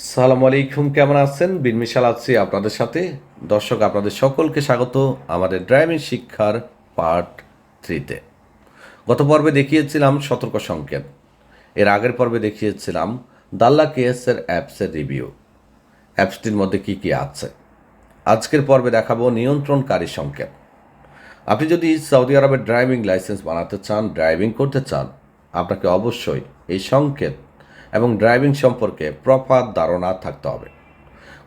সালাম আলাইকুম, কেমন আছেন? বিনমিশাল আছি আপনাদের সাথে। দর্শক, আপনাদের সকলকে স্বাগত আমাদের ড্রাইভিং শিক্ষার পার্ট 3-তে। গত পর্বে দেখিয়েছিলাম সতর্ক সংকেত, এর আগের পর্বে দেখিয়েছিলাম দাল্লা কেএসের অ্যাপসের রিভিউ, অ্যাপসটির মধ্যে কি কি আছে। আজকের পর্বে দেখাবো নিয়ন্ত্রণকারী সংকেত। আপনি যদি সৌদি আরবের ড্রাইভিং লাইসেন্স বানাতে চান, ড্রাইভিং করতে চান, আপনাকে অবশ্যই এই সংকেত এবং ড্রাইভিং সম্পর্কে প্রপার ধারণা থাকতে হবে।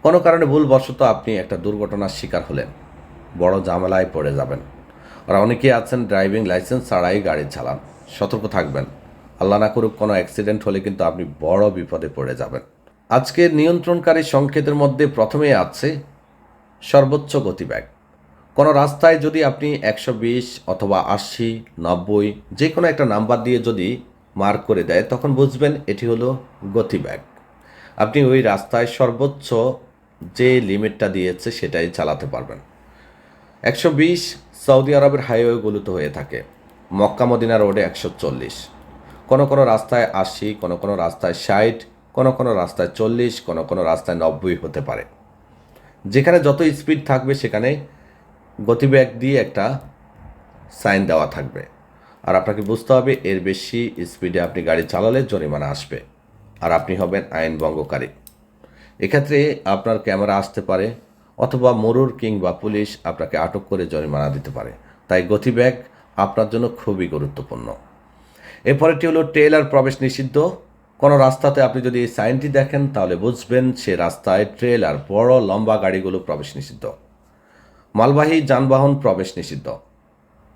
কোনো কারণে ভুলবশত আপনি একটা দুর্ঘটনার শিকার হলেন, বড় ঝামেলায় পড়ে যাবেন। আর অনেকেই আছেন ড্রাইভিং লাইসেন্স ছাড়াই গাড়ি চালান। সতর্ক থাকবেন, আল্লাহ না করুক কোনো অ্যাক্সিডেন্ট হলে কিন্তু আপনি বড় বিপদে পড়ে যাবেন। আজকের নিয়ন্ত্রণকারী সংকেতের মধ্যে প্রথমেই আছে সর্বোচ্চ গতিবেগ। কোনো রাস্তায় যদি আপনি 120 অথবা 80, 90 যে কোনো একটা নাম্বার দিয়ে যদি মার্ক করে দেয়, তখন বুঝবেন এটি হলো গতিবেগ। আপনি ওই রাস্তায় সর্বোচ্চ যে লিমিটটা দিয়েছে সেটাই চালাতে পারবেন। 120 সৌদি আরবের হাইওয়েগুলোতে হয়ে থাকে। মক্কা মদিনা রোডে 140, কোনো কোনো রাস্তায় 80, কোনো কোনো রাস্তায় 60, কোনো কোনো রাস্তায় 40, কোনো কোনো রাস্তায় 90 হতে পারে। যেখানে যত স্পিড থাকবে সেখানে গতিবেগ দিয়ে একটা সাইন দেওয়া থাকবে, আর আপনাকে বুঝতে হবে এর বেশি স্পিডে আপনি গাড়ি চালালে জরিমানা আসবে, আর আপনি হবেন আইন ভঙ্গকারী। এক্ষেত্রে আপনার ক্যামেরা আসতে পারে, অথবা মরুর কিংবা পুলিশ আপনাকে আটক করে জরিমানা দিতে পারে। তাই গতিবেগ আপনার জন্য খুবই গুরুত্বপূর্ণ। এরপরেটি হলো ট্রেলার প্রবেশ নিষিদ্ধ। কোনো রাস্তাতে আপনি যদি এই সাইনটি দেখেন তাহলে বুঝবেন সে রাস্তায় ট্রেলার, বড় লম্বা গাড়িগুলো প্রবেশ নিষিদ্ধ। মালবাহী যানবাহন প্রবেশ নিষিদ্ধ,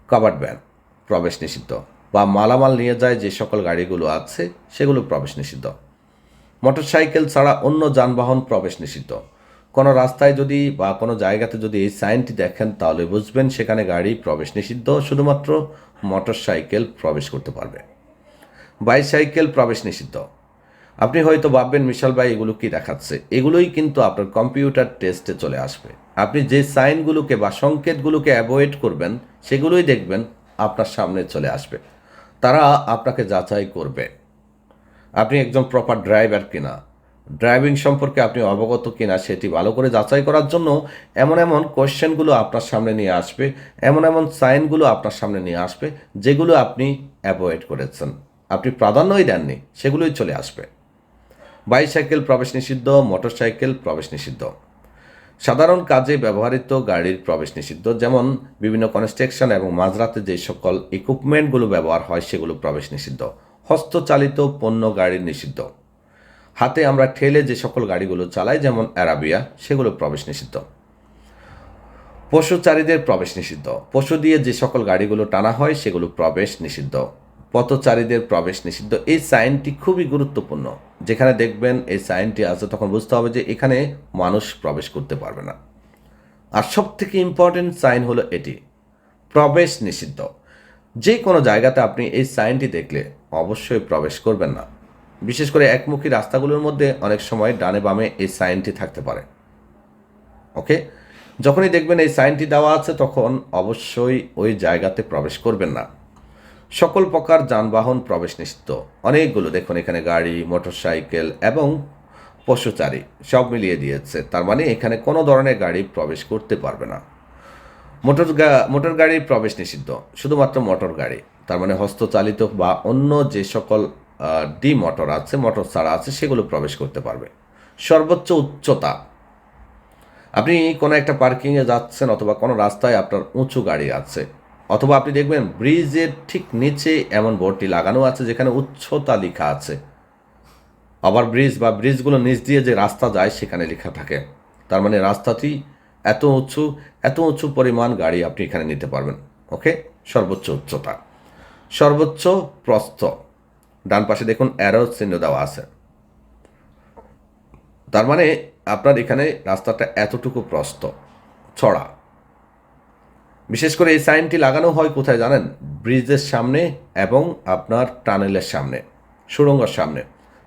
কাভার্ড ভ্যান প্রবেশ নিষিদ্ধ, বা মালামাল নিয়ে যায় যে সকল গাড়িগুলো আছে সেগুলো প্রবেশ নিষিদ্ধ। মোটরসাইকেল ছাড়া অন্য যানবাহন প্রবেশ নিষিদ্ধ। কোনো রাস্তায় যদি বা কোনো জায়গাতে যদি এই সাইনটি দেখেন তাহলে বুঝবেন সেখানে গাড়ি প্রবেশ নিষিদ্ধ, শুধুমাত্র মোটরসাইকেল প্রবেশ করতে পারবে। বাইসাইকেল প্রবেশ নিষিদ্ধ। আপনি হয়তো ভাববেন মিশাল ভাই এগুলো কি দেখাচ্ছে, এগুলোই কিন্তু আপনার কম্পিউটার টেস্টে চলে আসবে। আপনি যে সাইনগুলোকে বা সংকেতগুলোকে অ্যাভয়েড করবেন সেগুলোই দেখবেন আপনার সামনে চলে আসবে। তারা আপনাকে যাচাই করবে আপনি একজন প্রপার ড্রাইভার কিনা, ড্রাইভিং সম্পর্কে আপনি অবগত কিনা সেটি ভালো করে যাচাই করার জন্য এমন এমন কোয়েশ্চেনগুলো আপনার সামনে নিয়ে আসবে, এমন এমন সাইনগুলো আপনার সামনে নিয়ে আসবে যেগুলো আপনি অ্যাভয়েড করেছেন, আপনি প্রাধান্যই দেননি, সেগুলোই চলে আসবে। বাইসাইকেল প্রবেশ নিষিদ্ধ, মোটরসাইকেল প্রবেশ নিষিদ্ধ। সাধারণ কাজে ব্যবহৃত গাড়ির প্রবেশ নিষিদ্ধ, যেমন বিভিন্ন কনস্ট্রাকশন এবং মাঝরাতে যে সকল ইকুইপমেন্টগুলো ব্যবহার হয় সেগুলো প্রবেশ নিষিদ্ধ। হস্তচালিত পণ্য গাড়ির নিষিদ্ধ। হাতে আমরা ঠেলে যে সকল গাড়িগুলো চালাই যেমন অ্যারাবিয়া, সেগুলো প্রবেশ নিষিদ্ধ। পশুচারীদের প্রবেশ নিষিদ্ধ। পশু দিয়ে যে সকল গাড়িগুলো টানা হয় সেগুলো প্রবেশ নিষিদ্ধ। পথচারীদের প্রবেশ নিষিদ্ধ। এই সাইনটি খুবই গুরুত্বপূর্ণ। যেখানে দেখবেন এই সাইনটি আছে তখন বুঝতে হবে যে এখানে মানুষ প্রবেশ করতে পারবে না। আর সব থেকে ইম্পর্টেন্ট সাইন হলো এটি, প্রবেশ নিষিদ্ধ। যে কোনো জায়গাতে আপনি এই সাইনটি দেখলে অবশ্যই প্রবেশ করবেন না। বিশেষ করে একমুখী রাস্তাগুলোর মধ্যে অনেক সময় ডানে বামে এই সাইনটি থাকতে পারে। ওকে, যখনই দেখবেন এই সাইনটি দেওয়া আছে তখন অবশ্যই ওই জায়গাতে প্রবেশ করবেন না। সকল প্রকার যানবাহন প্রবেশ নিষিদ্ধ। অনেকগুলো দেখুন এখানে গাড়ি, মোটরসাইকেল এবং পশুচারী সব মিলিয়ে দিয়েছে, তার মানে এখানে কোনো ধরনের গাড়ি প্রবেশ করতে পারবে না। মোটর গাড়ির প্রবেশ নিষিদ্ধ, শুধুমাত্র মোটর গাড়ি, তার মানে হস্তচালিত বা অন্য যে সকল ডি মোটর আছে, মোটর ছাড়া আছে, সেগুলো প্রবেশ করতে পারবে। সর্বোচ্চ উচ্চতা, আপনি কোনো একটা পার্কিংয়ে যাচ্ছেন অথবা কোনো রাস্তায় আপনার উঁচু গাড়ি আছে, অথবা আপনি দেখবেন ব্রিজের ঠিক নিচে এমন বোর্ডটি লাগানো আছে যেখানে উচ্চতা লেখা আছে। আবার ব্রিজ বা ব্রিজগুলো নিচ দিয়ে যে রাস্তা যায় সেখানে লেখা থাকে, তার মানে রাস্তাটি এত উঁচু, এত উঁচু পরিমাণ গাড়ি আপনি এখানে নিতে পারবেন। ওকে, সর্বোচ্চ উচ্চতা। সর্বোচ্চ প্রস্থ, ডান পাশে দেখুন অ্যারো চিহ্ন দেওয়া আছে, তার মানে আপনার এখানে রাস্তাটা এতটুকু প্রস্থ ছড়া। বিশেষ করে এই সাইনটি লাগানো হয় কোথায় জানেন? ব্রিজের সামনে এবং আপনার টানেলের সামনে, সুড়ঙ্গের সামনে।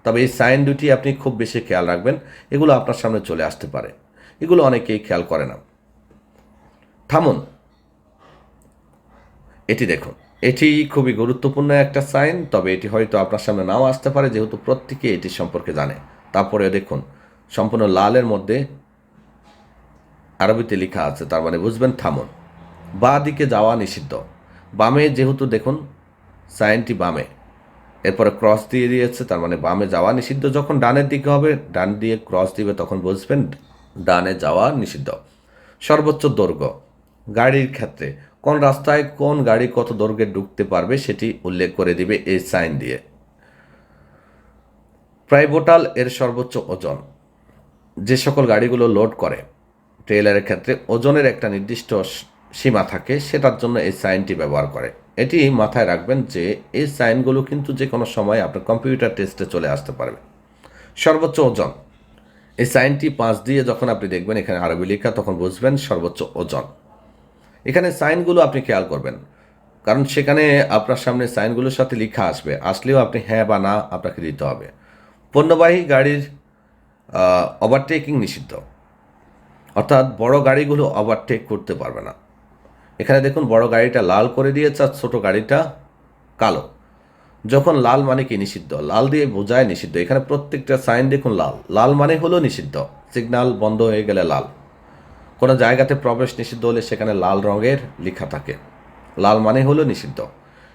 তবে এই সাইন দুটি আপনি খুব বেশি খেয়াল রাখবেন, এগুলো আপনার সামনে চলে আসতে পারে, এগুলো অনেকেই খেয়াল করে না। থামুন, এটি দেখুন, এটি খুবই গুরুত্বপূর্ণ একটা সাইন, তবে এটি হয়তো আপনার সামনে নাও আসতে পারে যেহেতু প্রত্যেকে এটি সম্পর্কে জানে। তারপরে দেখুন সম্পূর্ণ লালের মধ্যে আরবিতে লেখা আছে, তার মানে বুঝবেন থামুন। বাঁ দিকে যাওয়া নিষিদ্ধ। বামে যেহেতু দেখুন সাইনটি বামে, এরপরে ক্রস দিয়ে দিয়েছে, তার মানে বামে যাওয়া নিষিদ্ধ। যখন ডানের দিকে হবে, ডান দিয়ে ক্রস দিবে, তখন বুঝবেন ডানে যাওয়া নিষিদ্ধ। সর্বোচ্চ দৈর্ঘ্য গাড়ির ক্ষেত্রে কোন রাস্তায় কোন গাড়ি কত দৈর্ঘ্যে ঢুকতে পারবে সেটি উল্লেখ করে দিবে এই সাইন দিয়ে। প্রাইভেটাল এর সর্বোচ্চ ওজন, যে সকল গাড়িগুলো লোড করে ট্রেলারের ক্ষেত্রে ওজনের একটা নির্দিষ্ট সীমা থাকে, সেটার জন্য এই সাইনটি ব্যবহার করে। এটি মাথায় রাখবেন যে এই সাইনগুলো কিন্তু যে কোনো সময় আপনার কম্পিউটার টেস্টে চলে আসতে পারবে। সর্বোচ্চ ওজন, এই সাইনটি 5 দিয়ে যখন আপনি দেখবেন এখানে আরবি লেখা, তখন বুঝবেন সর্বোচ্চ ওজন। এখানে সাইনগুলো আপনি খেয়াল করবেন, কারণ সেখানে আপনার সামনে সাইনগুলোর সাথে লেখা আসবে, আসলেও আপনি হ্যাঁ বা না আপনাকে দিতে হবে। পণ্যবাহী গাড়ির ওভারটেকিং নিষিদ্ধ, অর্থাৎ বড় গাড়িগুলো ওভারটেক করতে পারবে না। এখানে দেখুন বড় গাড়িটা লাল করে দিয়েছে আর ছোটো গাড়িটা কালো। যখন লাল মানে কি নিষিদ্ধ, লাল দিয়ে বোঝায় নিষিদ্ধ। এখানে প্রত্যেকটা সাইন দেখুন লাল, লাল মানে হলো নিষিদ্ধ। সিগন্যাল বন্ধ হয়ে গেলে লাল। কোনো জায়গাতে প্রবেশ নিষিদ্ধ হলে সেখানে লাল রঙের লেখা থাকে, লাল মানে হলো নিষিদ্ধ।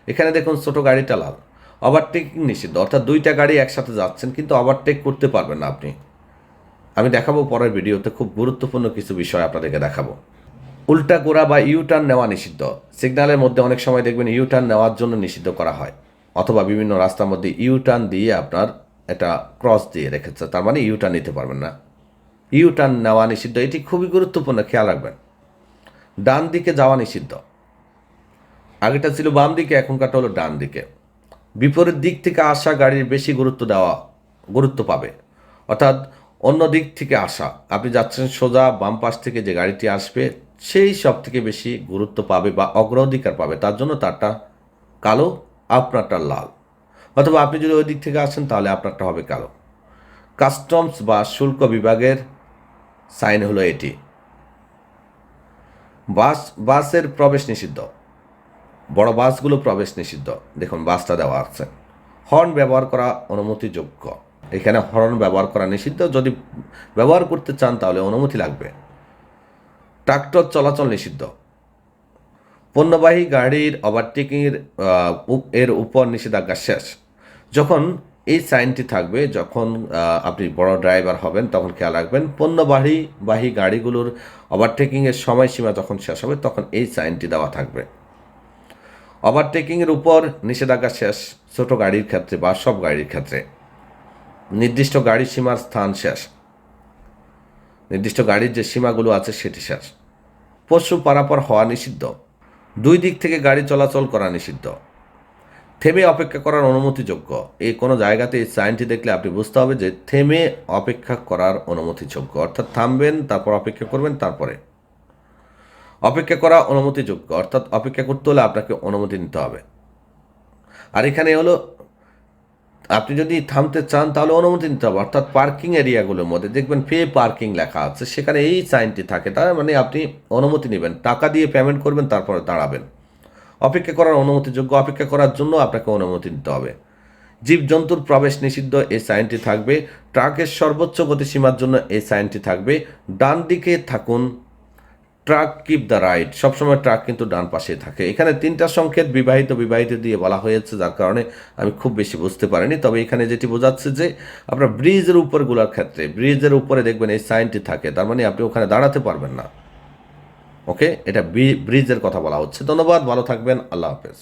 এখানে দেখুন ছোটো গাড়িটা লাল, ওভারটেকিং নিষিদ্ধ, অর্থাৎ দুইটা গাড়ি একসাথে যাচ্ছেন কিন্তু ওভারটেক করতে পারবেন না আপনি। আমি দেখাবো পরের ভিডিওতে, খুব গুরুত্বপূর্ণ কিছু বিষয় আপনাদেরকে দেখাবো। উল্টা গোড়া বা ইউটার্ন নেওয়া নিষিদ্ধ। সিগন্যালের মধ্যে অনেক সময় দেখবেন ইউটার্ন নেওয়ার জন্য নিষিদ্ধ করা হয়, অথবা বিভিন্ন রাস্তার মধ্যে ইউটার্ন দিয়ে আপনার এটা ক্রস দিয়ে রেখেছে, তার মানে ইউটার্ন নিতে পারবেন না। ইউটার্ন নেওয়া নিষিদ্ধ, এটি খুবই গুরুত্বপূর্ণ, খেয়াল রাখবেন। ডান দিকে যাওয়া নিষিদ্ধ, আগেটা ছিল বাম দিকে, এখনকারটা হলো ডান দিকে। বিপরীত দিক থেকে আসা গাড়ির বেশি গুরুত্ব পাবে, অর্থাৎ অন্য দিক থেকে আসা, আপনি যাচ্ছেন সোজা, বাম পাশ থেকে যে গাড়িটি আসবে সেই সব থেকে বেশি গুরুত্ব পাবে বা অগ্রাধিকার পাবে, তার জন্য তারটা কালো, আপনারটা লাল। অথবা আপনি যদি ওই দিক থেকে আসেন তাহলে আপনারটা হবে কালো। কাস্টমস বা শুল্ক বিভাগের সাইন হলো এটি। বাসের প্রবেশ নিষিদ্ধ, বড় বাসগুলো প্রবেশ নিষিদ্ধ। দেখুন বাসটা দেওয়া আছে। হর্ন ব্যবহার করা অনুমতিযোগ্য, এখানে হর্ন ব্যবহার করা নিষিদ্ধ, যদি ব্যবহার করতে চান তাহলে অনুমতি লাগবে। ট্রাক্টর চলাচল নিষিদ্ধ। পণ্যবাহী গাড়ির ওভারটেকিংয়ের এর উপর নিষেধাজ্ঞা শেষ। যখন এই সাইনটি থাকবে, যখন আপনি বড় ড্রাইভার হবেন তখন খেয়াল রাখবেন পণ্যবাহী গাড়িগুলোর ওভারটেকিংয়ের সময়সীমা যখন শেষ হবে তখন এই সাইনটি দেওয়া থাকবে। ওভারটেকিংয়ের উপর নিষেধাজ্ঞা শেষ ছোট গাড়ির ক্ষেত্রে বা সব গাড়ির ক্ষেত্রে। নির্দিষ্ট গাড়ির সীমার স্থান শেষ, নির্দিষ্ট গাড়ির যে সীমাগুলো আছে সেটি শেষ। পশু পারাপার হওয়া নিষিদ্ধ। দুই দিক থেকে গাড়ি চলাচল করা নিষিদ্ধ। থেমে অপেক্ষা করার অনুমতিযোগ্য, এই কোনো জায়গাতে এই সাইনটি দেখলে আপনি বুঝতে হবে যে থেমে অপেক্ষা করার অনুমতিযোগ্য, অর্থাৎ থামবেন, তারপর অপেক্ষা করবেন, তারপরে অপেক্ষা করা অনুমতিযোগ্য, অর্থাৎ অপেক্ষা করতে হলে আপনাকে অনুমতি নিতে হবে। আর এখানে হলো আপনি যদি থামতে চান তাহলে অনুমতি নিতে হবে, অর্থাৎ পার্কিং এরিয়াগুলোর মধ্যে দেখবেন পে পার্কিং লেখা আছে, সেখানে এই সাইনটি থাকে, তার মানে আপনি অনুমতি নেবেন, টাকা দিয়ে পেমেন্ট করবেন, তারপরে দাঁড়াবেন। অপেক্ষা করার অনুমতিযোগ্য, অপেক্ষা করার জন্য আপনাকে অনুমতি নিতে হবে। জীবজন্তুর প্রবেশ নিষিদ্ধ, এই সাইনটি থাকবে। ট্রাকের সর্বোচ্চ গতিসীমার জন্য এই সাইনটি থাকবে। ডান দিকে থাকুন, ট্রাক কিপ দ্য রাইট, সবসময় ট্রাক কিন্তু ডান পাশেই থাকে। এখানে 3টা সংকেত বিবাহিত দিয়ে বলা হয়েছে, যার কারণে আমি খুব বেশি বুঝতে পারিনি। তবে এখানে যেটি বোঝাচ্ছে যে আপনার ব্রিজের উপরগুলোর ক্ষেত্রে, ব্রিজের উপরে দেখবেন এই সাইনটি থাকে, তার মানে আপনি ওখানে দাঁড়াতে পারবেন না। ওকে, এটা ব্রিজের কথা বলা হচ্ছে। ধন্যবাদ, ভালো থাকবেন, আল্লাহ হাফেজ।